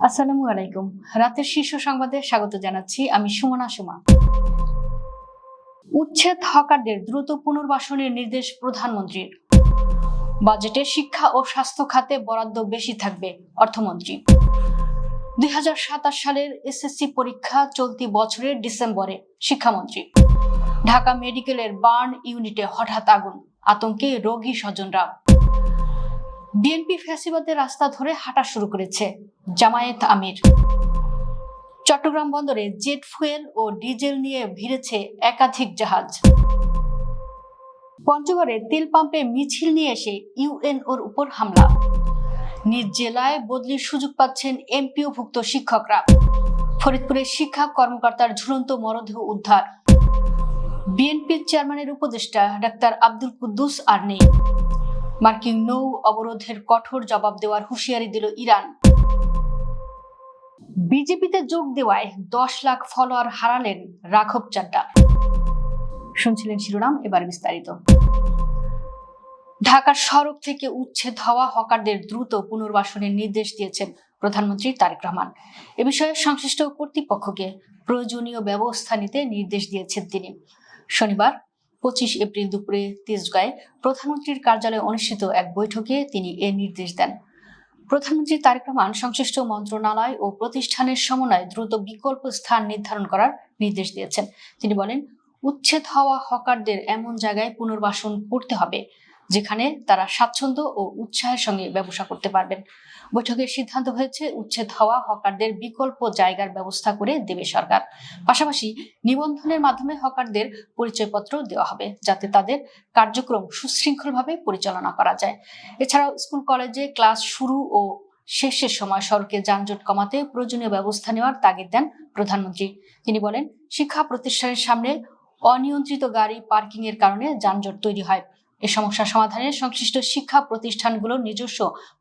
আসসালামু আলাইকুম। রাতের শীর্ষ সংবাদে স্বাগত জানাচ্ছি। আমি সুমনা সুমা। উচ্ছেদ হকারদের দ্রুত পুনর্বাসনের নির্দেশ প্রধানমন্ত্রীর। বাজেটে শিক্ষা ও স্বাস্থ্য খাতে বরাদ্দ বেশি থাকবে অর্থমন্ত্রী। 2027 সালের এসএসসি পরীক্ষা চলতি বছরের ডিসেম্বরে শিক্ষামন্ত্রী। ঢাকা মেডিকেলের বার্ন ইউনিটে হঠাৎ আগুন, আতঙ্কে রোগী স্বজনরা। বিএনপি ফ্যাসিবাদের রাস্তা ধরে হাঁটা শুরু করেছে জামায়াত আমির। চট্টগ্রাম বন্দরে জেট ফুয়েল ও ডিজেল নিয়ে ভিড়েছে একাধিক জাহাজ। পঞ্চগড়ে তেল পাম্পে মিছিল নিয়ে এসে ইউএনওর উপর হামলা। নিজ জেলায় বদলির সুযোগ পাচ্ছেন এমপিওভুক্ত শিক্ষকরা। ফরিদপুরে শিক্ষা কর্মকর্তার ঝুলন্ত মরদেহ উদ্ধার। বিএনপির চেয়ারম্যানের উপদেষ্টা ডাক্তার আব্দুল কুদ্দুস আর নেই। মার্কিন নৌ অবরোধের কঠোর জবাব দেওয়ার হুঁশিয়ারি দিল ইরান। বিজেপিতে যোগ দেওয়ায় 10 লাখ ফলোয়ার হারালেন রাঘব চাড্ডা। শুনছিলেন শিরোনাম, এবার বিস্তারিত। ঢাকার সড়ক থেকে উচ্ছেদ হওয়া হকারদের দ্রুত পুনর্বাসনের নির্দেশ দিয়েছেন প্রধানমন্ত্রী তারেক রহমান। এ বিষয়ে সংশ্লিষ্ট কর্তৃপক্ষকে প্রয়োজনীয় ব্যবস্থা নিতে নির্দেশ দিয়েছেন তিনি। শনিবার 25 এপ্রিল দুপুরে তেজগাঁয়ে প্রধানমন্ত্রীর কার্যালয়ে অনুষ্ঠিত এক বৈঠকে তিনি এ নির্দেশ দেন। প্রধানমন্ত্রী তারেক রহমান সংশ্লিষ্ট মন্ত্রণালয় ও প্রতিষ্ঠানের সমন্বয়ে দ্রুত বিকল্প স্থান নির্ধারণ করার নির্দেশ দিয়েছেন। তিনি বলেন, উচ্ছেদ হওয়া হকারদের এমন জায়গায় পুনর্বাসন করতে হবে যেখানে তারা স্বাচ্ছন্দ্য ও উৎসাহের সঙ্গে ব্যবসা করতে পারবেন। বৈঠকে সিদ্ধান্ত হয়েছে উচ্ছেদ হওয়া হকারদের বিকল্প জায়গার ব্যবস্থা করে দেবে সরকার। পাশাপাশি নিবন্ধনের মাধ্যমে হকারদের পরিচয়পত্র দেওয়া হবে যাতে তাদের কার্যক্রম সুশৃঙ্খলভাবে পরিচালনা করা যায়। এছাড়াও স্কুল কলেজে ক্লাস শুরু ও শেষের সময় সড়কে যানজট কমাতে প্রয়োজনীয় ব্যবস্থা নেওয়ার তাগিদ দেন প্রধানমন্ত্রী। তিনি বলেন, শিক্ষা প্রতিষ্ঠানের সামনে অনিয়ন্ত্রিত গাড়ি পার্কিং এর কারণে যানজট তৈরি হয়। এ সমস্যা সমাধানে সংশ্লিষ্ট শিক্ষা প্রতিষ্ঠানগুলোর নিজস্ব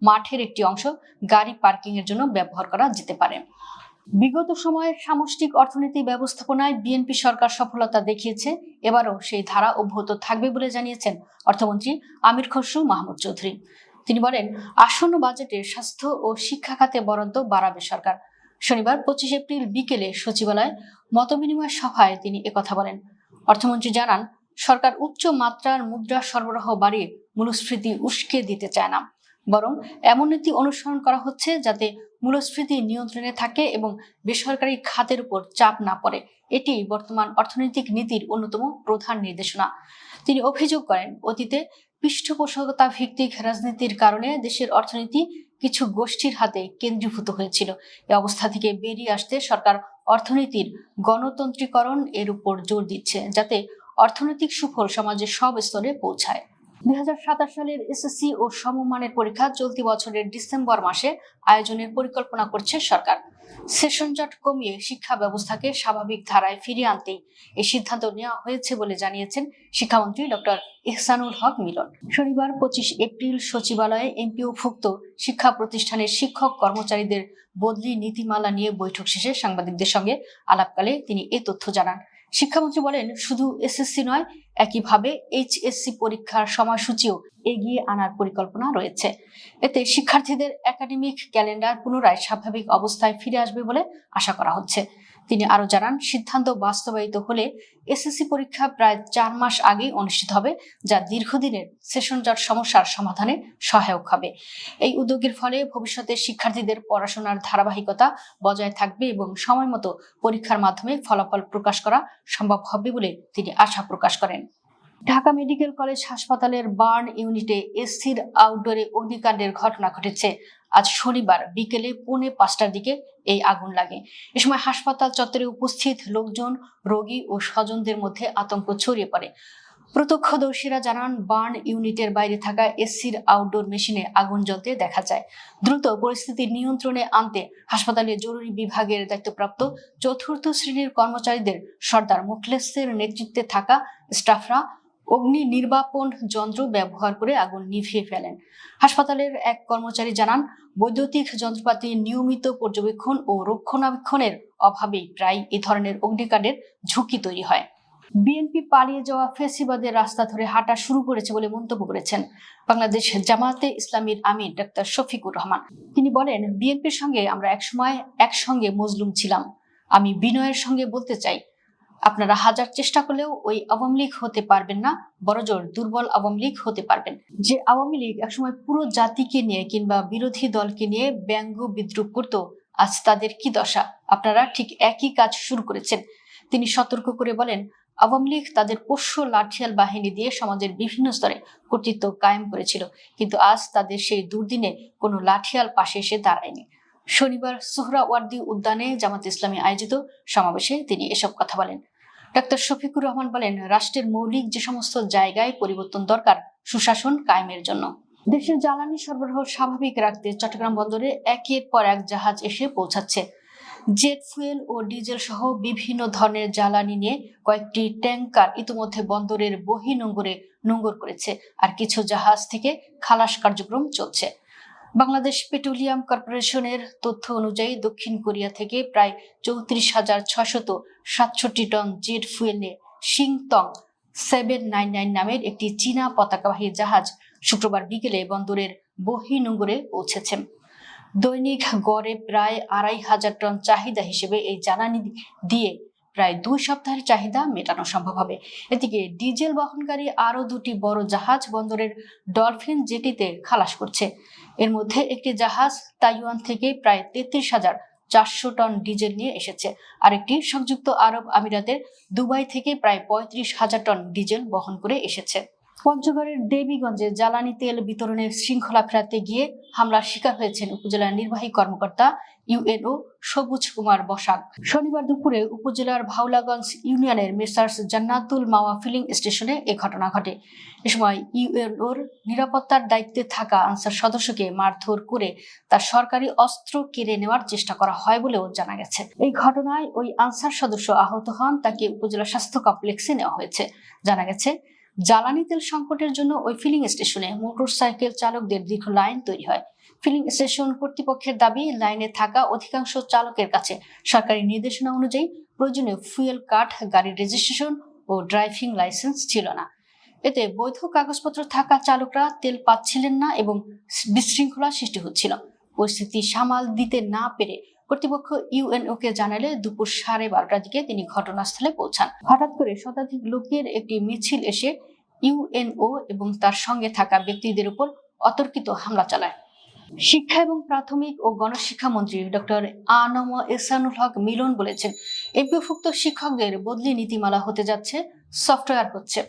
মাঠের একটি অংশ গাড়ি পার্কিং এর জন্য ব্যবহার করা যেতে পারে। বিগত সময়ের সামষ্টিক অর্থনীতি ব্যবস্থাপনায় বিএনপি সরকার সফলতা দেখিয়েছে। এবারও সেই ধারা অব্যাহত থাকবে বলে জানিয়েছেন অর্থমন্ত্রী আমির খসরু মাহমুদ চৌধুরী। তিনি বলেন, আসন্ন বাজেটে স্বাস্থ্য ও শিক্ষা খাতে বরাদ্দ বাড়াবে সরকার। শনিবার 25 এপ্রিল বিকেলে সচিবালয়ে মতবিনিময় সভায় তিনি একথা বলেন। অর্থমন্ত্রী জানান, সরকার উচ্চ মাত্রার মুদ্রা সরবরাহ বাড়িয়ে মূল্যস্ফীতি উস্কে দিতে চায় না, বরং এমন নীতি অনুসরণ করা হচ্ছে যাতে মূল্যস্ফীতি নিয়ন্ত্রণে থাকে এবং বেসরকারি খাতের উপর চাপ না পড়ে। এটি বর্তমান অর্থনৈতিক নীতির অন্যতম প্রধান নির্দেশনা। তিনি অভিযোগ করেন, অতীতে পৃষ্ঠপোষকতা ভিত্তিক রাজনীতির কারণে দেশের অর্থনীতি কিছু গোষ্ঠীর হাতে কেন্দ্রীভূত হয়েছিল। এই অবস্থা থেকে বেরিয়ে আসতে সরকার অর্থনীতির গণতন্ত্রীকরণ এর উপর জোর দিচ্ছে যাতে অর্থনৈতিক সুফল সমাজের সব স্তরে পৌঁছায়। 2027 সালের এসএসসি ও সমমানের পরীক্ষা চলতি বছরের ডিসেম্বর মাসে আয়োজনের পরিকল্পনা করছে সরকার। সেশন জট কমিয়ে শিক্ষা ব্যবস্থাকে স্বাভাবিক ধারায় ফিরিয়ে আনতেই এই সিদ্ধান্ত নেওয়া হয়েছে বলে জানিয়েছেন শিক্ষামন্ত্রী ডক্টর ইহসানুল হক মিলন। শনিবার 25 এপ্রিল সচিবালয়ে এমপিওভুক্ত শিক্ষা প্রতিষ্ঠানের শিক্ষক কর্মচারীদের বদলি নীতিমালা নিয়ে বৈঠক শেষে সাংবাদিকদের সঙ্গে আলাপকালে তিনি এই তথ্য জানান। শিক্ষামন্ত্রী বলেন, শুধু এসএসসি নয়, একইভাবে এইচএসসি পরীক্ষার সময়সূচিও এগিয়ে আনার পরিকল্পনা রয়েছে। এতে শিক্ষার্থীদের একাডেমিক ক্যালেন্ডার পুনরায় স্বাভাবিক অবস্থায় ফিরে আসবে বলে আশা করা হচ্ছে। তিনি আরো জানান, সিদ্ধান্ত বাস্তবায়িত হলে এসএসসি পরীক্ষা প্রায় 4 মাস আগেই অনুষ্ঠিত হবে, যা দীর্ঘদিনের সেশন জট সমস্যার সমাধানে সহায়ক হবে। এই উদ্যোগের ফলে ভবিষ্যতে শিক্ষার্থীদের পড়াশোনার ধারাবাহিকতা বজায় থাকবে এবং সময় মতো পরীক্ষার মাধ্যমে ফলাফল প্রকাশ করা সম্ভব হবে বলে তিনি আশা প্রকাশ করেন। ঢাকা মেডিকেল কলেজ হাসপাতালের বার্ন ইউনিটে এসির আউটডোরে অগ্নিকাণ্ডের ঘটনা ঘটেছে। আজ শনিবার বিকেলে 4:45টার দিকে এই আগুন লাগে। এ সময় হাসপাতাল চত্বরে উপস্থিত লোকজন, রোগী ও স্বজনদের মধ্যে আতঙ্ক ছড়িয়ে পড়ে। প্রত্যক্ষদর্শীরা জানান, বার্ন ইউনিটের বাইরে থাকা এসির আউটডোর মেশিনে আগুন জ্বলতে দেখা যায়। দ্রুত পরিস্থিতি নিয়ন্ত্রণে আনতে হাসপাতালের জরুরি বিভাগের দায়িত্বপ্রাপ্ত 4র্থ শ্রেণীর কর্মচারীদের সর্দার মুখলেসের নেতৃত্বে থাকা স্টাফরা অগ্নি নির্বাপন যন্ত্র ব্যবহার করে আগুন নিভিয়ে ফেলেন। হাসপাতালের এক কর্মচারী জানান, বৈদ্যুতিক যন্ত্রপাতির নিয়মিত পর্যবেক্ষণ ও রক্ষণাবেক্ষণের অভাবেই প্রায় এ ধরনের অগ্নিকাণ্ডের ঝুঁকি তৈরি হয়। বিএনপি পালিয়ে যাওয়া ফ্যাসিবাদের রাস্তা ধরে হাঁটা শুরু করেছে বলে মন্তব্য করেছেন বাংলাদেশ জামায়াতে ইসলামীর আমির ডাক্তার শফিকুর রহমান। তিনি বলেন, বিএনপির সঙ্গে আমরা একসময় একসঙ্গে মজলুম ছিলাম। আমি বিনয়ের সঙ্গে বলতে চাই, আপনারা হাজার চেষ্টা করলেও ওই আওয়ামী লীগ হতে পারবেন না, বড়জোর দুর্বল আওয়ামী লীগ হতে পারবেন। যে আওয়ামী লীগ একসময় পুরো জাতিকে নিয়ে কিংবা বিরোধী দলকে নিয়ে ব্যঙ্গ বিদ্রুপ করত, আজ তাদের কি দশা? আপনারা ঠিক একই কাজ শুরু করেছেন। তিনি সতর্ক করে বলেন, আওয়ামী লীগ তাদের পোষ্য লাঠিয়াল বাহিনী দিয়ে সমাজের বিভিন্ন স্তরে কর্তৃত্ব কায়েম করেছিল, কিন্তু আজ তাদের সেই দুর্দিনে কোনো লাঠিয়াল পাশে এসে দাঁড়ায়নি। শনিবার সোহরাওয়ার্দী উদ্যানে জামাত ইসলামী আয়োজিত সমাবেশে তিনি এসব কথা বলেন। ডাক্তার শফিকুর রহমান বলেন, রাষ্ট্রের মৌলিক যে সমস্ত জায়গায় পরিবর্তন দরকার সুশাসন কায়েমের জন্য। দেশের জ্বালানি সরবরাহ স্বাভাবিক রাখতে চট্টগ্রাম বন্দরে একের পর এক জাহাজ এসে পৌঁছাচ্ছে। জেট ফুয়েল ও ডিজেল সহ বিভিন্ন ধরনের জ্বালানি নিয়ে কয়েকটি ট্যাঙ্কার ইতিমধ্যে বন্দরের বহির্নোঙরে নোঙর করেছে, আর কিছু জাহাজ থেকে খালাস কার্যক্রম চলছে। বাংলাদেশ পেট্রোলিয়াম কর্পোরেশনের তথ্য অনুযায়ী দক্ষিণ কোরিয়া থেকে প্রায় 34,667 টন জেট ফুয়েল নিয়ে সিংতং 799 নামের একটি চীনা পতাকাবাহী জাহাজ শুক্রবার বিকেলে বন্দরের বহির্নোঙরে পৌঁছেছে। দৈনিক গড়ে প্রায় 2,500 টন চাহিদা হিসেবে এই জ্বালানি দিয়ে প্রায় 2 সপ্তাহের চাহিদা মেটানো সম্ভব হবে। এদিকে ডিজেল বহনকারী আরো দুটি বড় জাহাজ বন্দরের ডলফিন জেটিতে খালাস করছে। এর মধ্যে একটি জাহাজ তাইওয়ান থেকে প্রায় 33,400 টন ডিজেল নিয়ে এসেছে, আরেকটি সংযুক্ত আরব আমিরাতের দুবাই থেকে প্রায় 35,000 টন ডিজেল বহন করে এসেছে। পঞ্চগড়ের দেবীগঞ্জে জ্বালানি তেল বিতরণের শৃঙ্খলা ফেরাতে গিয়ে হামলার শিকার হয়েছেন উপজেলা নির্বাহী কর্মকর্তা ইউএনও সবুজ কুমার বসাক। শনিবার দুপুরে উপজেলার ভাওলাগঞ্জ ইউনিয়নের মেসার্স জান্নাতুল মাওয়া ফিলিং স্টেশনে এ ঘটনা ঘটে। এ সময় ইউএনওর নিরাপত্তার দায়িত্বে থাকা আনসার সদস্যকে মারধর করে তার সরকারি অস্ত্র কেড়ে নেওয়ার চেষ্টা করা হয় বলেও জানা গেছে। এই ঘটনায় ওই আনসার সদস্য আহত হন, তাকে উপজেলা স্বাস্থ্য কমপ্লেক্সে নেওয়া হয়েছে। জানা গেছে, জ্বালানি তেল সংকটের জন্য ওই ফিলিং স্টেশনে মোটরসাইকেল চালকদের দীর্ঘ লাইন তৈরি হয়। ফিলিং স্টেশন কর্তৃপক্ষের দাবি, লাইনে থাকা অধিকাংশ চালকের কাছে সরকারি নির্দেশনা অনুযায়ী প্রয়োজনীয় ফুয়েল কার্ড, গাড়ির রেজিস্ট্রেশন ও ড্রাইভিং লাইসেন্স ছিল না। এতে বৈধ কাগজপত্র থাকা চালকরা তেল পাচ্ছিলেন না এবং বিশৃঙ্খলা সৃষ্টি হচ্ছিল। পরিস্থিতি সামাল দিতে না পেরে কর্তৃপক্ষ ইউএনওকে জানালে দুপুর 12:30টার দিকে তিনি ঘটনাস্থলে পৌঁছান। হঠাৎ করে শতাধিক লোকের একটি মিছিল এসে ইউএনও এবং তার সঙ্গে থাকা ব্যক্তিদের উপর অতর্কিত হামলা চালায়। শিক্ষা এবং প্রাথমিক ও গণশিক্ষা মন্ত্রী ডক্টর আ.ন.ম এহসানুল হক মিলন বলেছেন, এমপিওভুক্ত শিক্ষকদের বদলি নীতিমালা হতে যাচ্ছে, সফটওয়্যার হচ্ছে।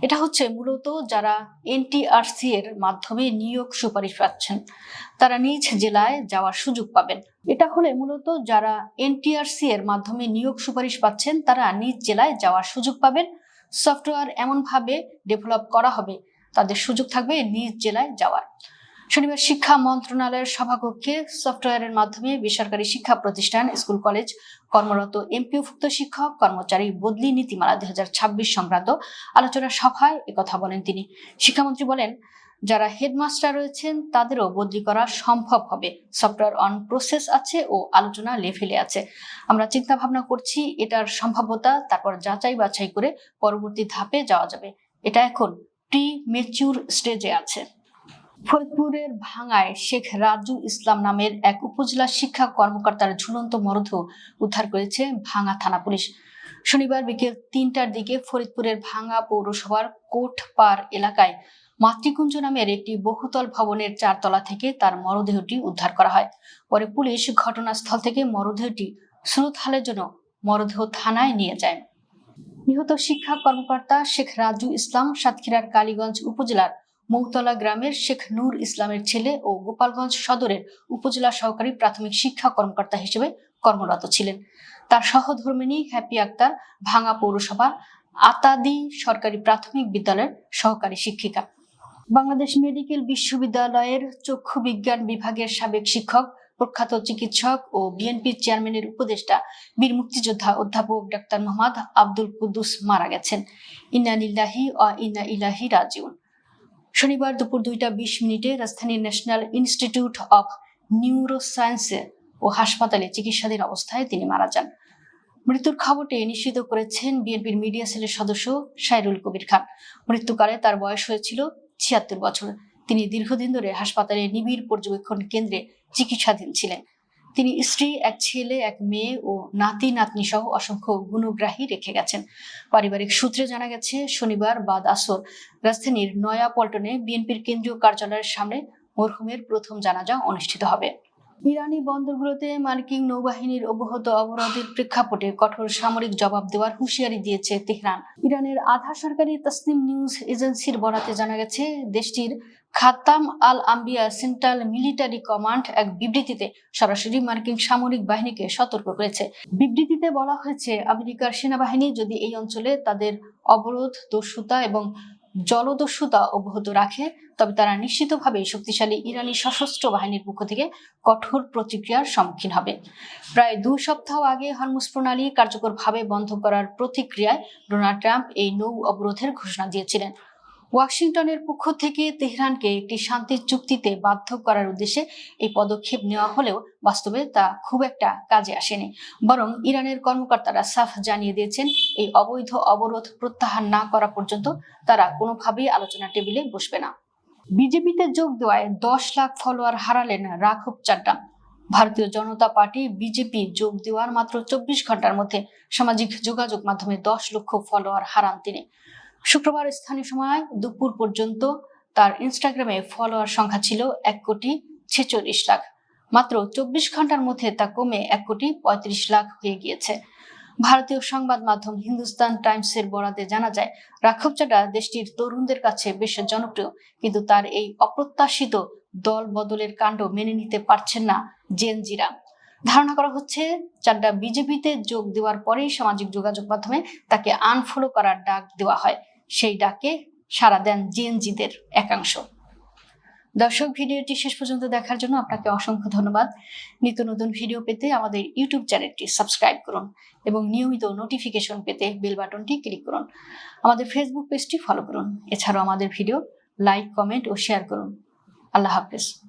এটা হচ্ছে মূলত যারা এনটিআরসি এর মাধ্যমে নিয়োগ সুপারিশ পাচ্ছেন তারা নিজ জেলায় যাওয়ার সুযোগ পাবেন। এটা হলে মূলত যারা এনটিআরসি এর মাধ্যমে নিয়োগ সুপারিশ পাচ্ছেন তারা নিজ জেলায় যাওয়ার সুযোগ পাবেন। সফটওয়্যার এমন ভাবে ডেভেলপ করা হবে তাদের সুযোগ থাকবে নিজ জেলায় যাওয়ার। শনিবার শিক্ষা মন্ত্রণালয়ের সভাকক্ষে সফটওয়্যারের মাধ্যমে বেসরকারি শিক্ষা প্রতিষ্ঠান, স্কুল কলেজ কর্মরত এমপিওভুক্ত শিক্ষক কর্মচারী বদলি নীতিমালা 2026 সংক্রান্ত আলোচনা সভায় একথা বলেন তিনি। শিক্ষামন্ত্রী বলেন, যারা হেডমাস্টার রয়েছেন তাদেরও বদলি করা সম্ভব হবে। সফটওয়্যার অন প্রসেস আছে ও আলোচনা লেভেলে আছে। আমরা চিন্তা ভাবনা করছি এটার সম্ভাব্যতা, তারপর যাচাই বাছাই করে পরবর্তী ধাপে যাওয়া যাবে। এটা এখন প্রি ম্যাচিউর স্টেজে আছে। ফরিদপুরের ভাঙ্গায় শেখ রাজু ইসলাম নামের এক উপজেলা শিক্ষা কর্মকর্তার ঝুলন্ত মরদেহ উদ্ধার করেছে ভাঙ্গা থানা পুলিশ। শনিবার বিকেল 3টার দিকে ফরিদপুরের ভাঙ্গা পৌরসভার কোটপাড় এলাকায় মাতৃকুঞ্জ নামের একটি বহুতল ভবনের 4 তলা থেকে তার মরদেহটি উদ্ধার করা হয়। পরে পুলিশ ঘটনাস্থল থেকে মরদেহটি শ্রোতহালের জন্য মরদেহ থানায় নিয়ে যায়। নিহত শিক্ষা কর্মকর্তা শেখ রাজু ইসলাম সাতক্ষীরার কালীগঞ্জ উপজেলার মৌতলা গ্রামের শেখ নূর ইসলামের ছেলে ও গোপালগঞ্জ সদরের উপজেলা সহকারী প্রাথমিক শিক্ষা কর্মকর্তা হিসেবে কর্মরত ছিলেন। তার সহধর্মিণী হ্যাপি আক্তার ভাঙ্গা পৌরসভার আতাদি সরকারি প্রাথমিক বিদ্যালয়ের সহকারী শিক্ষিকা। বাংলাদেশ মেডিকেল বিশ্ববিদ্যালয়ের চক্ষু বিজ্ঞান বিভাগের সাবেক শিক্ষক, প্রখ্যাত চিকিৎসক ও বিএনপির চেয়ারম্যানের উপদেষ্টা বীর মুক্তিযোদ্ধা অধ্যাপক ডাক্তার মোহাম্মদ আব্দুল কুদ্দুস মারা গেছেন। ইন্না লিল্লাহি ওয়া ইন্না ইলাইহি রাজিউন। শনিবার দুপুর 2:20 রাজধানীর ন্যাশনাল ইনস্টিটিউট অব নিউরোসায়েন্সে ও হাসপাতালে চিকিৎসাধীন অবস্থায় তিনি মারা যান। মৃত্যুর খবরটি নিশ্চিত করেছেন বিএনপির মিডিয়া সেলের সদস্য সাইরুল কবির খান। মৃত্যুকালে তার বয়স হয়েছিল ৭৬ বছর। তিনি দীর্ঘদিন ধরে হাসপাতালে নিবিড় পর্যবেক্ষণ কেন্দ্রে চিকিৎসাধীন ছিলেন। তিনি স্ত্রী, এক ছেলে, এক মেয়ে ও নাতি নাতনি সহ অসংখ্য গুণগ্রাহী রেখে গেছেন। পারিবারিক সূত্রে জানা গেছে, শনিবার বাদ আসর রাজধানীর নয়া পল্টনে বিএনপির কেন্দ্রীয় কার্যালয়ের সামনে মরহুমের প্রথম জানাজা অনুষ্ঠিত হবে। ইরানি বন্দরগুলোতে মার্কিন নৌবাহিনীর অব্যাহত অবরোধের প্রেক্ষাপটে কঠোর সামরিক জবাব দেওয়ার হুঁশিয়ারি দিয়েছে তেহরান। ইরানের আধা সরকারি তাসনিম নিউজ এজেন্সির বরাতে জানা গেছে, দেশটির খাতাম আল আম্বিয়া সেন্ট্রাল মিলিটারি কমান্ড এক বিবৃতিতে সরাসরি মার্কিন সামরিক বাহিনীকে সতর্ক করেছে। বিবৃতিতে বলা হয়েছে, আমেরিকার সেনাবাহিনী যদি এই অঞ্চলে তাদের অবরোধ, দস্যুতা এবং জলদস্যুতা অব্যাহত রাখে, তবে তারা নিশ্চিতভাবেই শক্তিশালী ইরানি সশস্ত্র বাহিনীর পক্ষ থেকে কঠোর প্রতিক্রিয়ার সম্মুখীন হবে। প্রায় ২ সপ্তাহ আগে হরমুজ প্রণালী কার্যকরভাবে বন্ধ করার প্রতিক্রিয়ায় ডোনাল্ড ট্রাম্প এই নৌ অবরোধের ঘোষণা দিয়েছিলেন। ওয়াশিংটনের পক্ষ থেকে তেহরানকে একটি শান্তি চুক্তিতে বাধ্য করার উদ্দেশ্যে এই পদক্ষেপ নেওয়া হলেও বাস্তবে তা খুব একটা কাজে আসেনি। বরং ইরানের কর্মকর্তারা সাফ জানিয়ে দিয়েছেন, এই অবৈধ অবরোধ প্রত্যাহার না করা পর্যন্ত তারা কোনোভাবেই আলোচনা টেবিলে বসবে না। বিজেপিতে যোগ দেওয়ায় ১০ লাখ ফলোয়ার হারালেন রাঘব চাড্ডা। ভারতীয় জনতা পার্টি বিজেপি যোগ দেওয়ার মাত্র ২৪ ঘন্টার মধ্যে সামাজিক যোগাযোগ মাধ্যমে ১০ লক্ষ ফলোয়ার হারান তিনি। শুক্রবার স্থানীয় সময় দুপুর পর্যন্ত তার ইনস্টাগ্রামে ফলোয়ার সংখ্যা ছিল ১,৪৬,০০,০০০। মাত্র ২৪ ঘন্টার মধ্যে তা কমে ১,৩৫,০০,০০০ হয়ে গিয়েছে। ভারতীয় সংবাদ মাধ্যম হিন্দুস্তান টাইমসের বরাতে জানা যায়, রাঘব চাড্ডা দেশটির তরুণদের কাছে বেশ জনপ্রিয়, কিন্তু তার এই অপ্রত্যাশিত দল বদলের কাণ্ড মেনে নিতে পারছেন না জেনজিরা। ধারণা করা হচ্ছে, চাড্ডা বিজেপিতে যোগ দেওয়ার পরেই সামাজিক যোগাযোগ মাধ্যমে তাকে আনফলো করার ডাক দেওয়া হয়। সেই ডাকে সাড়া দেন জেনজিদের একাংশ। দর্শক, ভিডিওটি শেষ পর্যন্ত দেখার জন্য আপনাকে অসংখ্য ধন্যবাদ। নিত্য নতুন ভিডিও পেতে আমাদের ইউটিউব চ্যানেলটি সাবস্ক্রাইব করুন এবং নিয়মিত নোটিফিকেশন পেতে বেল বাটনটি ক্লিক করুন। আমাদের ফেসবুক পেজটি ফলো করুন। এছাড়াও আমাদের ভিডিও লাইক, কমেন্ট ও শেয়ার করুন। আল্লাহ হাফেজ।